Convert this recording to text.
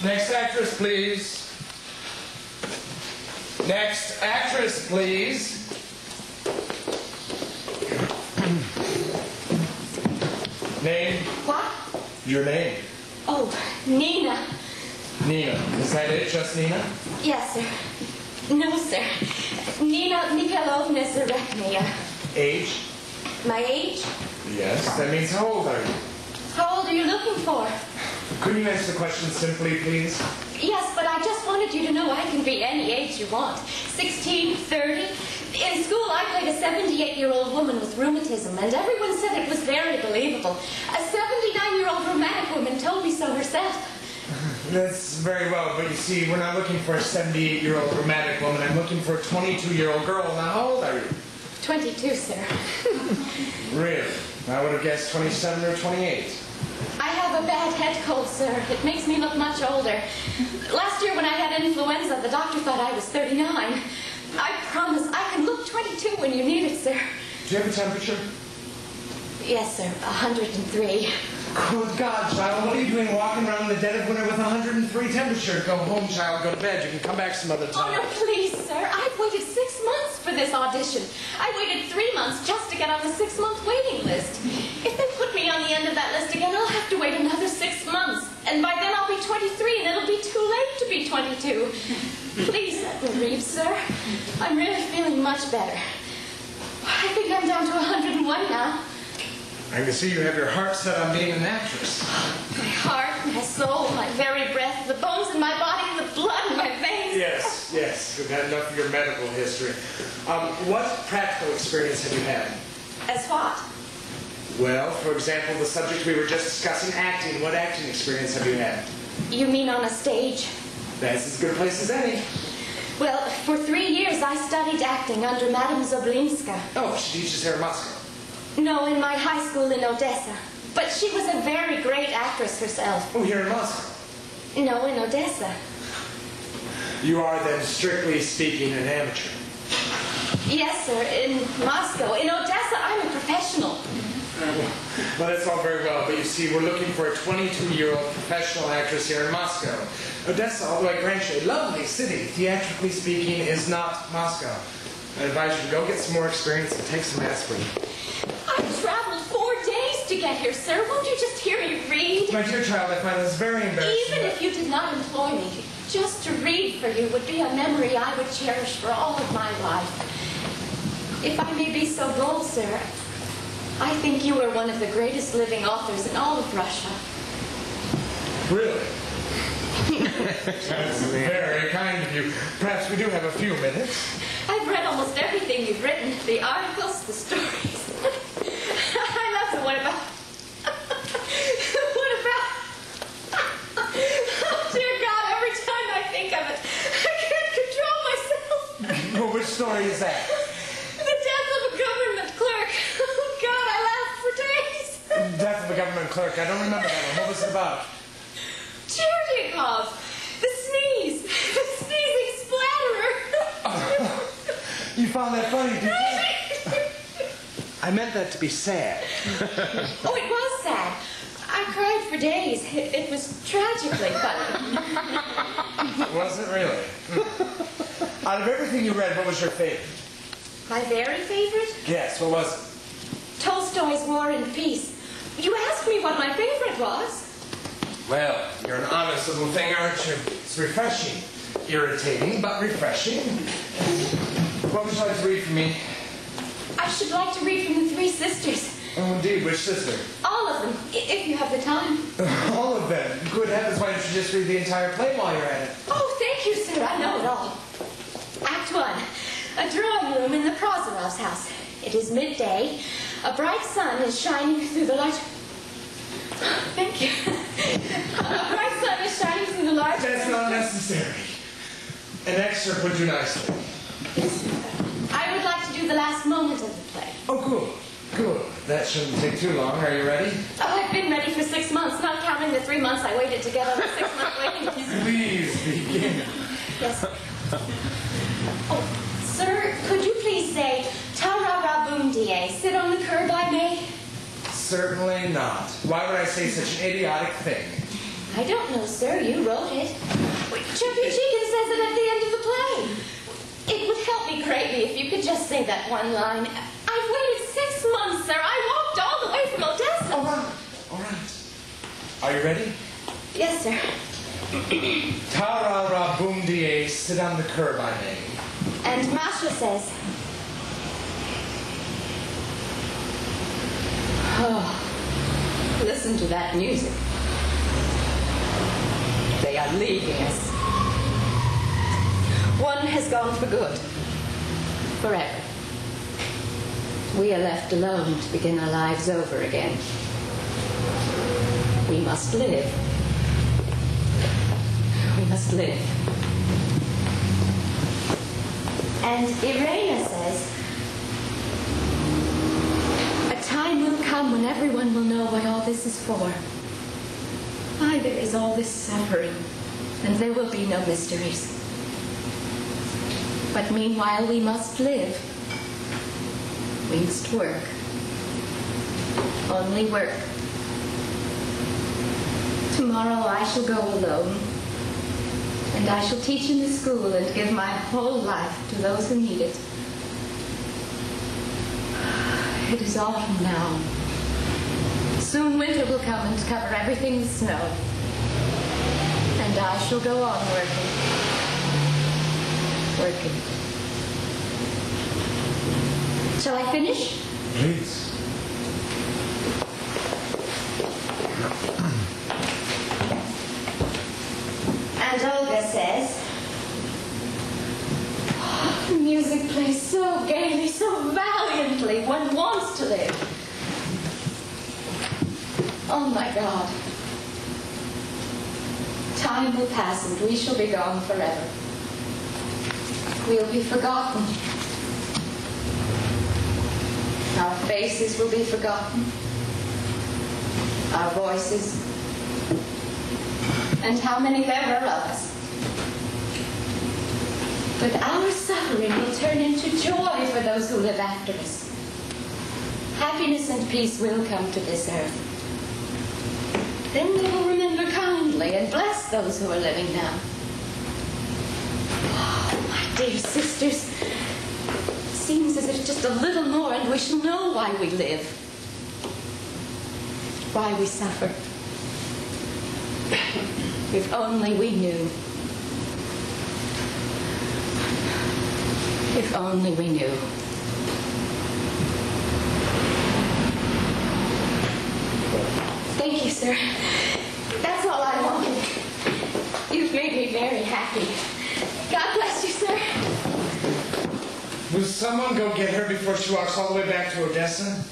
Next actress, please. Next actress, please. Name? What? Your name. Oh, Nina. Nina. Is that it, just Nina? Yes, sir. No, sir. Nina Nikolaevna Zarekhnaya. Age? My age? Yes. That means how old are you? How old are you looking for? Couldn't you answer the question simply, please? Yes, but I just wanted you to know I can be any age you want. 16, 30. In school, I played a 78-year-old woman with rheumatism, and everyone said it was very believable. A 79-year-old romantic woman told me so herself. That's very well, but you see, we're not looking for a 78-year-old romantic woman. I'm looking for a 22-year-old girl. Now, how old are you? 22, sir. Really? I would have guessed 27 or 28. I have a bad head cold, sir. It makes me look much older. Last year when I had influenza, the doctor thought I was 39. I promise I can look 22 when you need it, sir. Do you have a temperature? Yes, sir. 103. Good God, child. What are you doing walking around in the dead of winter with 103 temperature? Go home, child. Go to bed. You can come back some other time. Oh, no, please, sir. I've waited 6 months for this audition. I waited 3 months just to get on the 6-month waiting list. If they put me on the end of that list again, I'll have to wait another 6 months. And by then I'll be 23, and it'll be too late to be 22. Please let me leave, sir. I'm really feeling much better. I think I'm down to 101 now. I can see you have your heart set on being an actress. My heart, my soul, my very breath, the bones in my body, the blood in my veins. Yes, yes. We've had enough of your medical history. What practical experience have you had? As what? Well, for example, the subject we were just discussing, acting. What acting experience have you had? You mean on a stage? That's as good a place as any. Well, for 3 years I studied acting under Madame Zablinska. Oh, she teaches here in Moscow. No, in my high school in Odessa. But she was a very great actress herself. Oh, here in Moscow? No, in Odessa. You are then, strictly speaking, an amateur. Yes, sir, in Moscow. In Odessa, I'm a professional. Well, that's all very well, but you see, we're looking for a 22-year-old professional actress here in Moscow. Odessa, although I grant you, a lovely city, theatrically speaking, is not Moscow. I advise you to go get some more experience and take some aspirin. I've traveled 4 days to get here, sir. Won't you just hear me read? My dear child, I find this very embarrassing. Even if you did not employ me, just to read for you would be a memory I would cherish for all of my life. If I may be so bold, sir, I think you are one of the greatest living authors in all of Russia. Really? That's very kind of you. Perhaps we do have a few minutes. I've read almost everything you've written. The articles, the stories. I love the what about... What about... Oh, dear God, every time I think of it, I can't control myself. Well, which story is that? The death of a government clerk. Oh, God, I laughed for days. Death of a government clerk. I don't remember that one. What was it about? Chernikov. The sneeze. The sneezing splatterer. You found that funny, did you? I meant that to be sad. Oh, it was sad. I cried for days. It was tragically funny. Was it really? Out of everything you read, what was your favorite? My very favorite? Yes, what was it? Tolstoy's War and Peace. You asked me what my favorite was. Well, you're an honest little thing, aren't you? It's refreshing. Irritating, but refreshing. What would you like to read for me? I should like to read from the Three Sisters. Oh, indeed. Which sister? All of them, if you have the time. All of them? Good heavens, why don't you just read the entire play while you're at it? Oh, thank you, sir. I know it all. Act 1. A drawing room in the Prozorov's house. It is midday. A bright sun is shining through the large... Thank you. A bright sun is shining through the large... That's not necessary. An excerpt would do nicely. I would like to do the last moment of the play. Oh, good. Good. That shouldn't take too long. Are you ready? Oh, I've been ready for 6 months, not counting the 3 months I waited to get on the 6-month waiting list. Please begin. Yes. Oh, sir, could you please say, "Ta-ra-ra-boom-die, sit on the curb I may"? Certainly not. Why would I say such an idiotic thing? I don't know, sir. You wrote it. Chirpy Chicken says it at the end of the play. It would help me greatly if you could just say that one line. I've waited 6 months, sir. I walked all the way from Odessa. All right. Are you ready? Yes, sir. Ta-ra-ra, boom-de-ay, sit on the curb, I may. And Masha says... Oh, listen to that music. They are leaving us. One has gone for good. Forever. We are left alone to begin our lives over again. We must live. We must live. And Irena says, a time will come when everyone will know what all this is for. Why there is all this suffering, and there will be no mysteries. But meanwhile, we must live. We must work. Only work. Tomorrow I shall go alone, and I shall teach in the school and give my whole life to those who need it. It is autumn now. Soon winter will come and cover everything with snow. And I shall go on working. Working. Shall I finish? Please. And Olga says, oh, the music plays so gaily, so valiantly. One wants to live. Oh my God. Time will pass and we shall be gone forever. We'll be forgotten. Our faces will be forgotten. Our voices. And how many there were of us. But our suffering will turn into joy for those who live after us. Happiness and peace will come to this earth. Then we will remember kindly and bless those who are living now. Oh, my dear sisters, it seems as if just a little more and we shall know why we live. Why we suffer. If only we knew. If only we knew. Thank you, sir. That's all I wanted. You've made me very happy. God bless you, sir. Will someone go get her before she walks all the way back to Odessa?